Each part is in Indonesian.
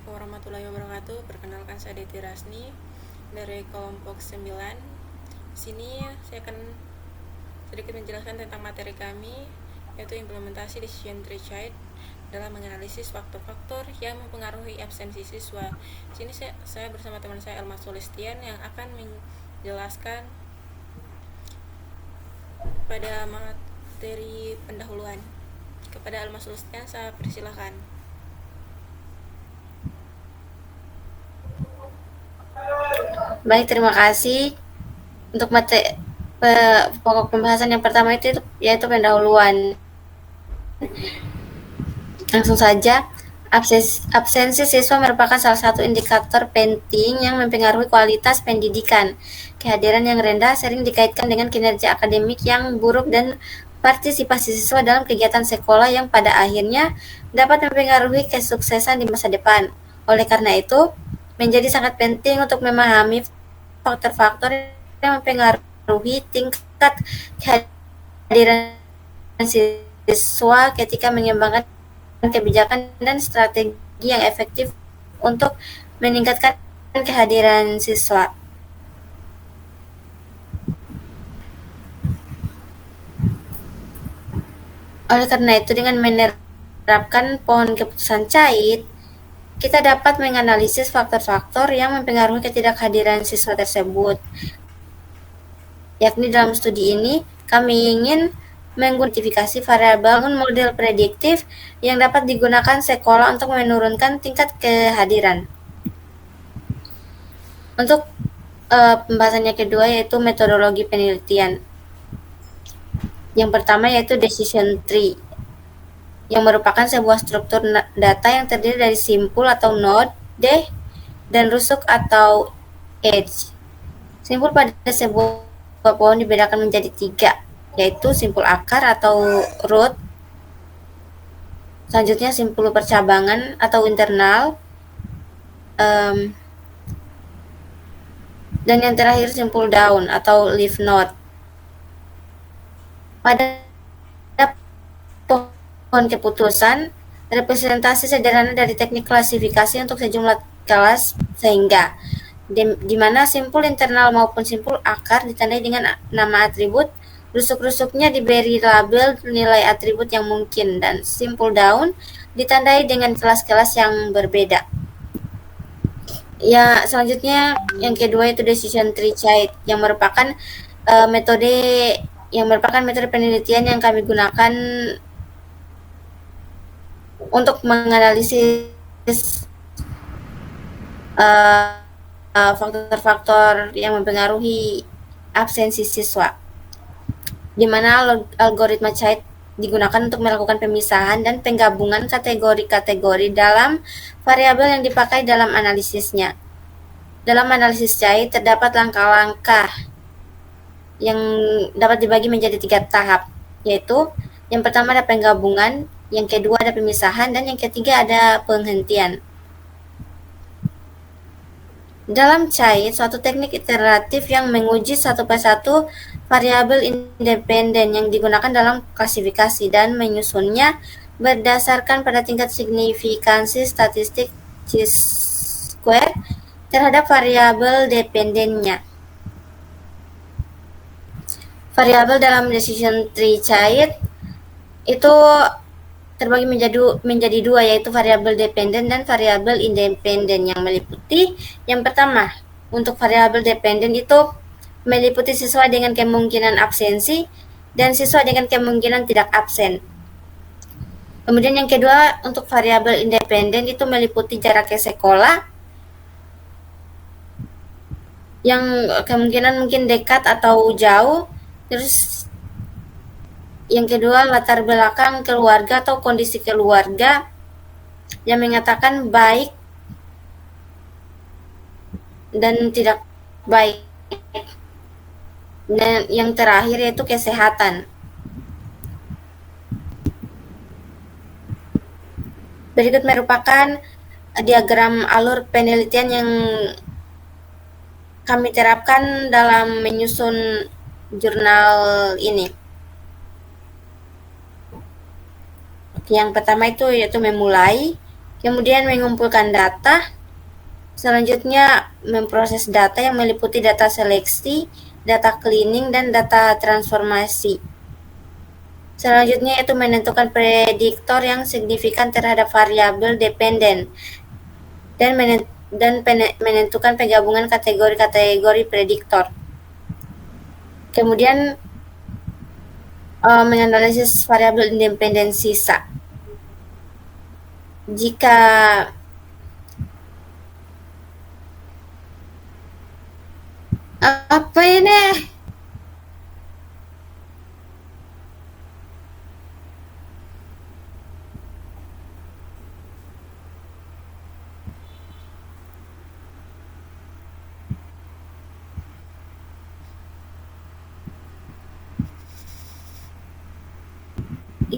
Assalamualaikum warahmatullahi wabarakatuh. Perkenalkan saya Deti Rasni dari kelompok 9. Di sini saya akan sedikit menjelaskan tentang materi kami, yaitu implementasi decision tree chart dalam menganalisis faktor-faktor yang mempengaruhi absensi siswa. Di sini saya bersama teman saya Elma Sulistian yang akan menjelaskan pada materi pendahuluan. Kepada Elma Sulistian saya persilahkan. Baik, terima kasih. Untuk pokok pembahasan yang pertama itu yaitu pendahuluan. Langsung saja, absensi siswa merupakan salah satu indikator penting yang mempengaruhi kualitas pendidikan. Kehadiran yang rendah sering dikaitkan dengan kinerja akademik yang buruk dan partisipasi siswa dalam kegiatan sekolah yang pada akhirnya dapat mempengaruhi kesuksesan di masa depan. Oleh karena itu, menjadi sangat penting untuk memahami faktor-faktor yang mempengaruhi tingkat kehadiran siswa ketika mengembangkan kebijakan dan strategi yang efektif untuk meningkatkan kehadiran siswa. Oleh karena itu, dengan menerapkan pohon keputusan CAIT, kita dapat menganalisis faktor-faktor yang mempengaruhi ketidakhadiran siswa tersebut. Yakni dalam studi ini, kami ingin mengidentifikasi variabel model prediktif yang dapat digunakan sekolah untuk menurunkan tingkat kehadiran. Untuk pembahasannya kedua yaitu metodologi penelitian. Yang pertama yaitu decision tree, yang merupakan sebuah struktur data yang terdiri dari simpul atau node, dan rusuk atau edge. Simpul pada sebuah pohon dibedakan menjadi 3, yaitu simpul akar atau root, selanjutnya simpul percabangan atau internal, dan yang terakhir simpul daun atau leaf node. Pada pohon keputusan, representasi sederhana dari teknik klasifikasi untuk sejumlah kelas sehingga di mana simpul internal maupun simpul akar ditandai dengan nama atribut, rusuk-rusuknya diberi label nilai atribut yang mungkin, dan simpul daun ditandai dengan kelas-kelas yang berbeda. Ya, selanjutnya yang kedua itu decision tree chart yang merupakan metode penelitian yang kami gunakan untuk menganalisis faktor-faktor yang mempengaruhi absensi siswa, di mana algoritma CHAIT digunakan untuk melakukan pemisahan dan penggabungan kategori-kategori dalam variabel yang dipakai dalam analisisnya. Dalam analisis CHAIT terdapat langkah-langkah yang dapat dibagi menjadi 3 tahap, yaitu yang pertama ada penggabungan, yang kedua ada pemisahan, dan yang ketiga ada penghentian. Dalam CHAIT, suatu teknik iteratif yang menguji satu persatu variabel independen yang digunakan dalam klasifikasi dan menyusunnya berdasarkan pada tingkat signifikansi statistik chi-square terhadap variabel dependennya. Variabel dalam decision tree CHAIT itu terbagi menjadi 2, yaitu variabel dependen dan variabel independen, yang meliputi yang pertama, untuk variabel dependen itu meliputi siswa dengan kemungkinan absensi dan siswa dengan kemungkinan tidak absen. Kemudian yang kedua, untuk variabel independen itu meliputi jarak ke sekolah yang kemungkinan mungkin dekat atau jauh. Terus yang kedua, latar belakang keluarga atau kondisi keluarga yang mengatakan baik dan tidak baik. Dan yang terakhir yaitu kesehatan. Berikut merupakan diagram alur penelitian yang kami terapkan dalam menyusun jurnal ini. Yang pertama itu yaitu memulai, Kemudian mengumpulkan data. Selanjutnya memproses data yang meliputi data seleksi, data cleaning, dan data transformasi. Selanjutnya itu menentukan prediktor yang signifikan terhadap variabel dependen dan menentukan penggabungan kategori-kategori prediktor. Kemudian menganalisis variabel independen sisa. Jika apa ini?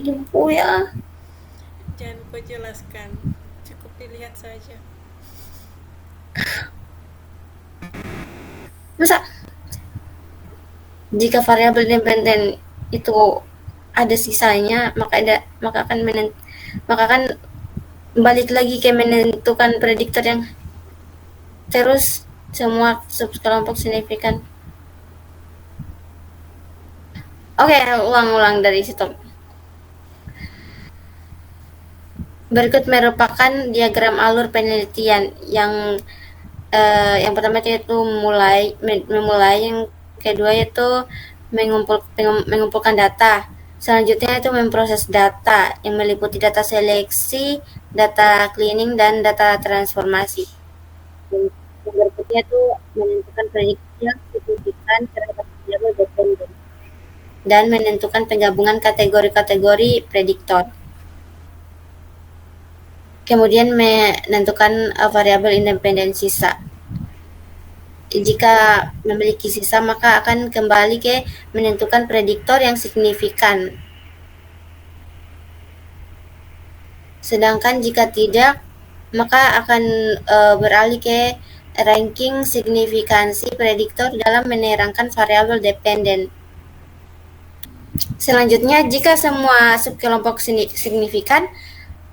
Info ya. Jangan kau jelaskan, cukup dilihat saja. Masa jika variabel independen itu ada sisanya, maka akan balik lagi ke menentukan prediktor yang terus semua subkelompok signifikan. Oke, ulang dari situ. Berikut merupakan diagram alur penelitian yang pertama itu memulai, yang kedua itu mengumpulkan data. Selanjutnya itu memproses data yang meliputi data seleksi, data cleaning, dan data transformasi. Yang berikutnya itu menentukan prediksi yang signifikan terhadap variabel dependen dan menentukan penggabungan kategori-kategori prediktor. Kemudian menentukan variabel independen sisa. Jika memiliki sisa, maka akan kembali ke menentukan prediktor yang signifikan. Sedangkan jika tidak, maka akan beralih ke ranking signifikansi prediktor dalam menerangkan variabel dependen. Selanjutnya, jika semua subkelompok signifikan,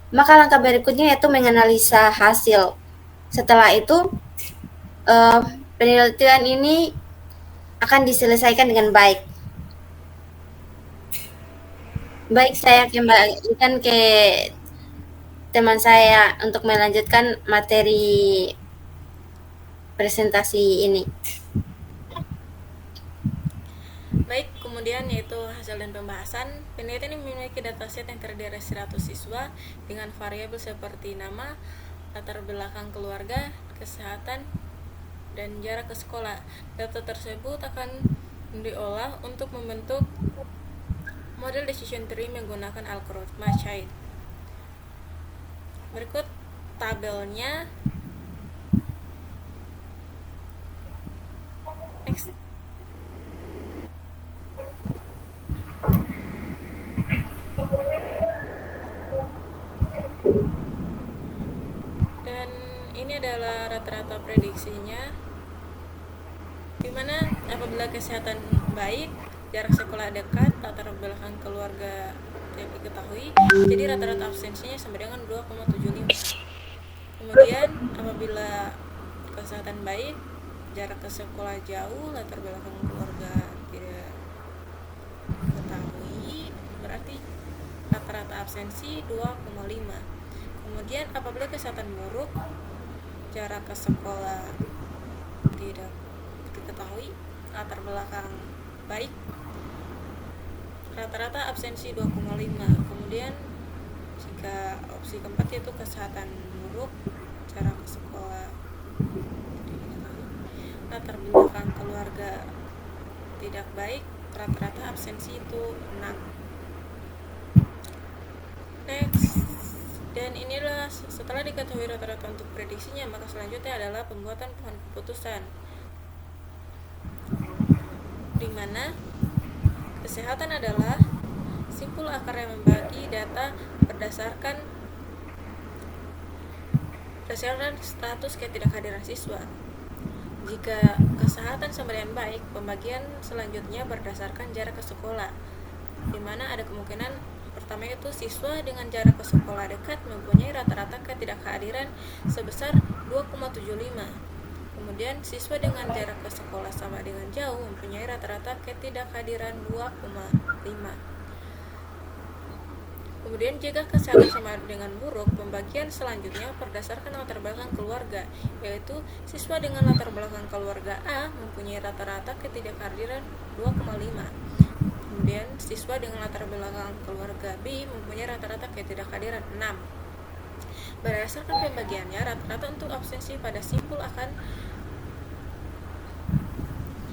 maka langkah berikutnya yaitu menganalisa hasil. Setelah itu, penelitian ini akan diselesaikan dengan baik. Baik, saya kembalikan ke teman saya untuk melanjutkan materi presentasi ini. Baik, kemudian yaitu hasil dan pembahasan. Penelitian ini memiliki dataset yang terdiri dari 100 siswa dengan variabel seperti nama, latar belakang keluarga, kesehatan, dan jarak ke sekolah. Data tersebut akan diolah untuk membentuk model decision tree menggunakan algoritma Chait. Berikut tabelnya. Next. Dan ini adalah rata-rata prediksinya, dimana apabila kesehatan baik, jarak sekolah dekat, latar belakang keluarga tidak diketahui, jadi rata-rata absensinya sama dengan 2,75. Kemudian apabila kesehatan baik, jarak ke sekolah jauh, latar belakang keluarga tidak diketahui, berarti rata-rata absensi 2,5. Kemudian apabila kesehatan buruk, jarak ke sekolah tidak diketahui, latar belakang baik, rata-rata absensi 2,5. Kemudian jika opsi keempat yaitu kesehatan buruk, jarak ke sekolah tidak diketahui, latar belakang keluarga tidak baik, rata-rata absensi itu 6. Next. Dan inilah setelah diketahui rata-rata untuk prediksinya, maka selanjutnya adalah pembuatan pohon keputusan, di mana kesehatan adalah simpul akar yang membagi data berdasarkan status ketidakhadiran siswa. Jika kesehatan sama dengan baik, pembagian selanjutnya berdasarkan jarak ke sekolah, di mana ada kemungkinan pertama itu siswa dengan jarak ke sekolah dekat mempunyai rata-rata ketidakhadiran sebesar 2,75. Kemudian siswa dengan jarak ke sekolah sama dengan jauh mempunyai rata-rata ketidakhadiran 2,5. Kemudian jika kesehatan sama dengan buruk, pembagian selanjutnya berdasarkan latar belakang keluarga, yaitu siswa dengan latar belakang keluarga A mempunyai rata-rata ketidakhadiran 2,5. Kemudian siswa dengan latar belakang keluarga B mempunyai rata-rata ketidakhadiran 6. Berdasarkan pembagiannya, rata-rata untuk absensi pada simpul akan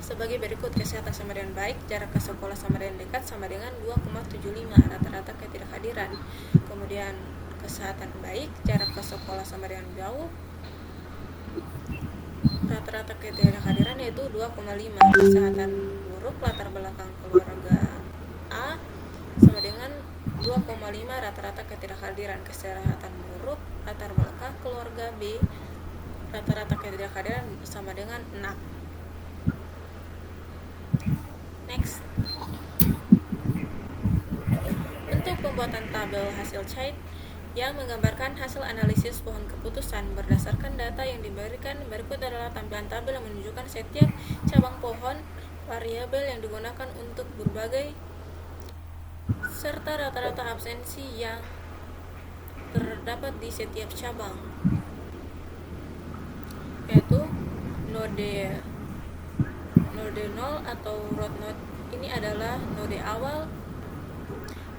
sebagai berikut: kesehatan sama dengan baik, jarak ke sekolah sama dengan dekat sama dengan 2,75 rata-rata ketidakhadiran. Kemudian kesehatan baik, jarak ke sekolah sama dengan jauh, rata-rata ketidakhadiran yaitu 2,5. Kesehatan buruk, latar belakang keluarga A sama dengan 2,5 rata-rata ketidakhadiran. Kesehatan buruk, latar belakang keluarga B, rata-rata ketidakhadiran sama dengan 6. Next. Untuk pembuatan tabel hasil CHAID yang menggambarkan hasil analisis pohon keputusan berdasarkan data yang diberikan, berikut adalah tampilan tabel yang menunjukkan setiap cabang pohon, variabel yang digunakan untuk berbagai, serta rata-rata absensi yang terdapat di setiap cabang, yaitu node 0 atau root node ini adalah node awal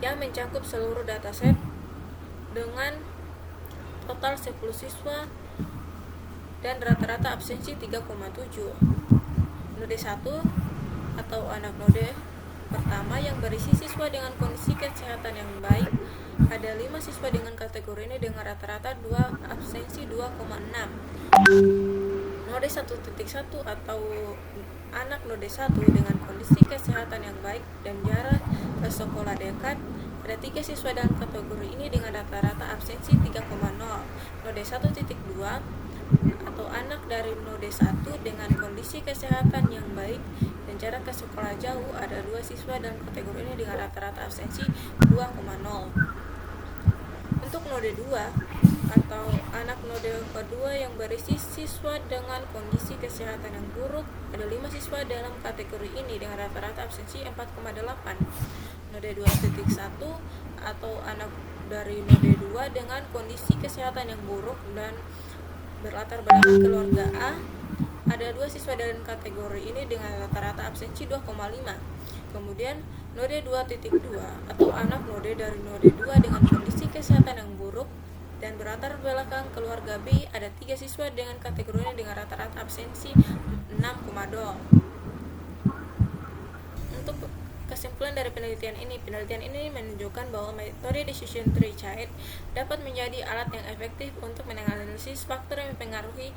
yang mencakup seluruh dataset dengan total 10 siswa dan rata-rata absensi 3,7. Node 1 atau anak node pertama yang berisi siswa dengan kondisi kesehatan yang baik, ada 5 siswa dengan kategori ini dengan rata-rata absensi 2,6. Node 1.1 atau anak node 1 dengan kondisi kesehatan yang baik dan jarak ke sekolah dekat, ada 3 siswa dalam kategori ini dengan rata-rata absensi 3,0. Node 1.2 atau anak dari node 1 dengan kondisi kesehatan yang baik dan jarak ke sekolah jauh, ada 2 siswa dalam kategori ini dengan rata-rata absensi 2,0. Untuk node 2 atau anak node kedua yang berisi siswa dengan kondisi kesehatan yang buruk, ada 5 siswa dalam kategori ini dengan rata-rata absensi 4,8. Node 2.1 atau anak dari node 2 dengan kondisi kesehatan yang buruk dan berlatar belakang keluarga A, ada 2 siswa dalam kategori ini dengan rata-rata absensi 2,5. Kemudian node 2.2 atau anak node dari node 2 dengan kondisi kesehatan yang buruk dan berlatar belakang keluarga B, ada 3 siswa dengan kategori ini dengan rata-rata absensi 6,0. Untuk kesimpulan dari penelitian ini menunjukkan bahwa metode decision tree CHAID dapat menjadi alat yang efektif untuk menganalisis faktor yang mempengaruhi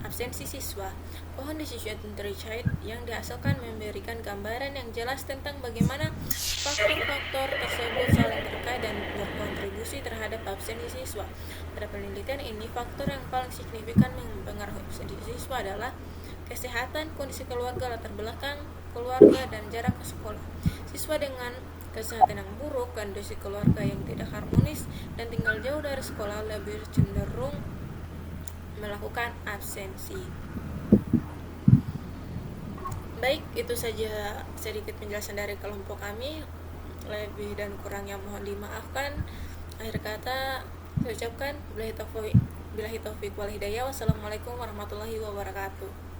absensi siswa. Pohon decision tree CHAID yang dihasilkan memberikan gambaran yang jelas tentang bagaimana faktor-faktor tersebut saling terkait dan berkontribusi terhadap absensi siswa. Pada penelitian ini, faktor yang paling signifikan yang mempengaruhi absensi siswa adalah kesehatan, kondisi keluarga, latar belakang keluarga, dan jarak ke sekolah. Siswa dengan kesehatan yang buruk, kondisi keluarga yang tidak harmonis, dan tinggal jauh dari sekolah lebih cenderung melakukan absensi. Baik, itu saja sedikit penjelasan dari kelompok kami. Lebih dan kurangnya mohon dimaafkan. Akhir kata saya ucapkan billahi taufiq wal hidayah. Wassalamualaikum warahmatullahi wabarakatuh.